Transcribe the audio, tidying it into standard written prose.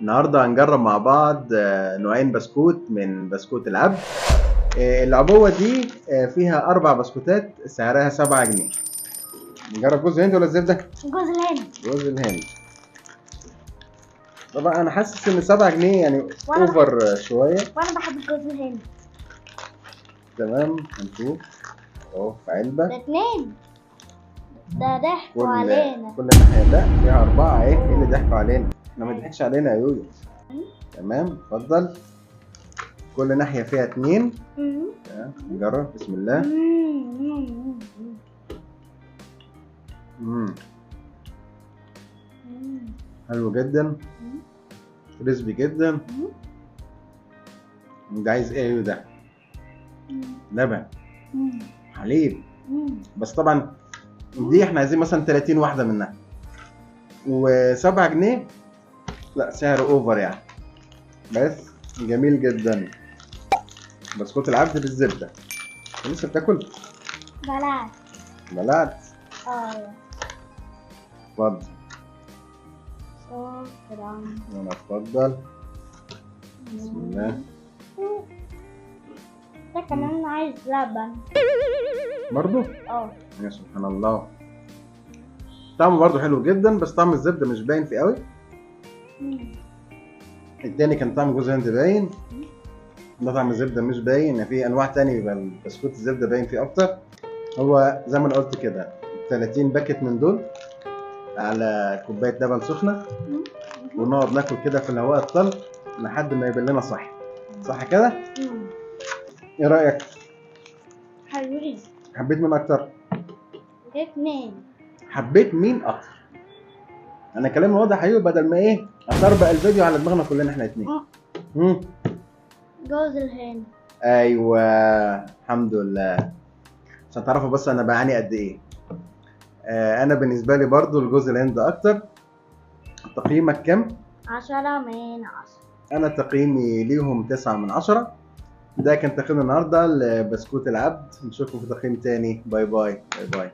النهارده هنجرب مع بعض نوعين بسكوت من بسكوت العبد. العبوة دي فيها 4 بسكوتات سعرها 7 جنيه. نجرب جوز الهند ولا الزبدة؟ جوز الهند. جوز الهند. طبعا انا حاسس ان 7 جنيه يعني اوفر شوية. وانا بحب جوز الهند. تمام، هنشوف اهو في علبة. ده 2. ده ضحكوا علينا. كل ناحية لا فيها 4 ايه اللي ضحكوا علينا؟ احنا ما ضحكش علينا يا يويو. تمام، اتفضل. كل ناحية فيها 2. نجرب بسم الله. حلو جدا، كريسبي جدا. ده عايز ايه ده؟ لبن، حليب. بس طبعا دي احنا عايزين مثلا 30 واحدة منها، و7 جنيه لا سعر اوفر يعني. بس جميل جدا بسكوت العبد بالزبدة. لسه بتاكل؟ بلعت. بلعت؟ اتفضل. شكرا. وانا اتفضل. بسم الله. ده كمان عايز لبن برضو؟ يا سبحان الله. طعمه برضو حلو جدا، بس طعم الزبدة مش باين فيه قوي. التاني كان طعم جوز هند باين، ده طعم الزبدة مش باين. يعني في انواع تاني بيبقى بسكوت الزبدة باين فيه اكتر. هو زي ما انا قلت كده 30 باكت من دول على كوباية لبن سخنة، ونقعد ناكل كده في الهواء الطلق لحد ما يبان لنا صح كده؟ ايه رأيك؟ حلوين. حبيت مين اكتر؟ 2. حبيت مين اكتر؟ انا كلامي واضح ايوه، بدل ما ايه اطربق الفيديو على دماغنا كلنا احنا اتنين. جوز الهند. ايوه الحمد لله. عشان تعرفوا بس انا بعاني قد ايه. انا بالنسبه لي برضو الجوز الهند اكتر. تقييمك كام؟ 10 من 10. انا تقييمي ليهم 9 من 10. ده كان تقييم النهارده لبسكوت العبد. نشوفكم في تقييم تاني. باي باي باي باي.